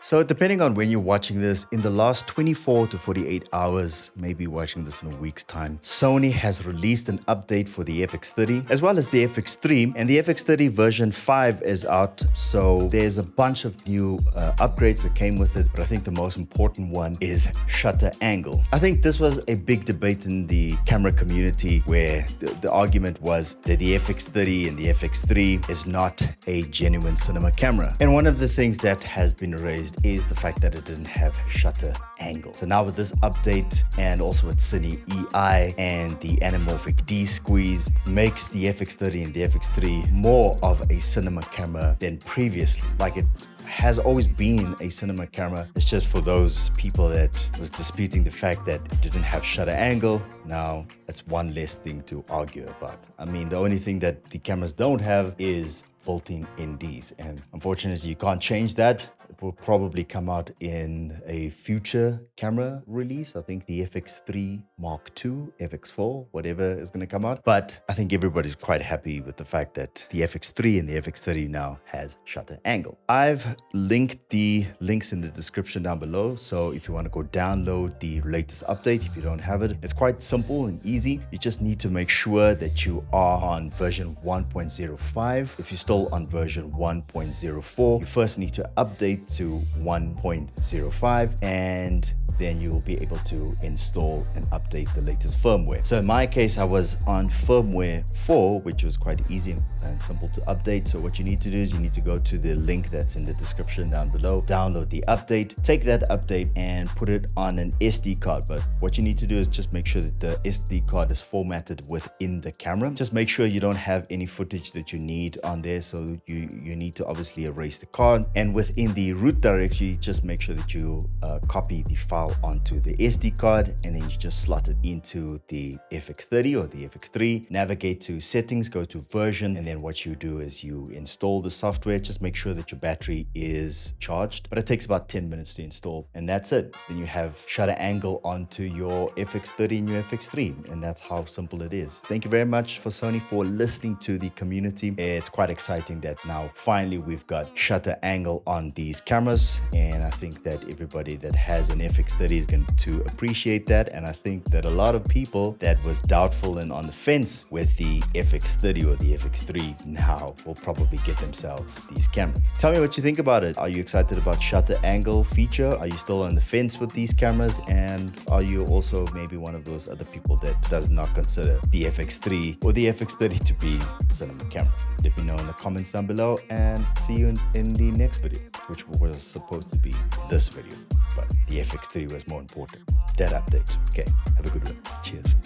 So depending on when you're watching this, in the last 24 to 48 hours, maybe watching this in a week's time, Sony has released an update for the FX30 as well as the FX3, and the FX30 version 5 is out. So there's a bunch of new upgrades that came with it, but I think the most important one is shutter angle. I think this was a big debate in the camera community where the argument was that the FX30 and the FX3 is not a genuine cinema camera. And one of the things that has been raised is the fact that it didn't have shutter angle. So now with this update and also with Cine EI and the anamorphic D-squeeze makes the FX30 and the FX3 more of a cinema camera than previously. Like it has always been a cinema camera. It's just for those people that was disputing the fact that it didn't have shutter angle. Now it's one less thing to argue about. I mean, the only thing that the cameras don't have is built-in NDs, and unfortunately you can't change that. It will probably come out in a future camera release. I think the FX3 Mark II, FX4, whatever is going to come out. But I think everybody's quite happy with the fact that the FX3 and the FX30 now has shutter angle. I've linked the links in the description down below. So if you want to go download the latest update, if you don't have it, it's quite simple and easy. You just need to make sure that you are on version 1.05. If you're still on version 1.04, you first need to update to 1.05, and then you will be able to install and update the latest firmware. So in my case, I was on firmware 4, which was quite easy and simple to update. So what you need to do is you need to go to the link that's in the description down below, download the update, take that update and put it on an SD card. But what you need to do is just make sure that the SD card is formatted within the camera. Just make sure you don't have any footage that you need on there. So you need to obviously erase the card, and within the root directory, just make sure that you copy the file onto the SD card, and then you just slot it into the FX30 or the FX3. Navigate to settings, go to version, and then what you do is you install the software. Just make sure that your battery is charged, but it takes about 10 minutes to install, and that's it. Then you have shutter angle onto your FX30 and your FX3, and that's how simple it is. Thank you very much for Sony for listening to the community. It's quite exciting that now finally we've got shutter angle on these cameras, and I think that everybody that has an FX30 is going to appreciate that. And I think that a lot of people that was doubtful and on the fence with the FX30 or the FX3 now will probably get themselves these cameras. Tell me what you think about it. Are you excited about shutter angle feature? Are you still on the fence with these cameras? And are you also maybe one of those other people that does not consider the FX3 or the FX30 to be cinema cameras? Let me know in the comments down below, and see you in the next video, which was supposed to be this video, but the FX3 was more important. That update. Okay, have a good one. Cheers.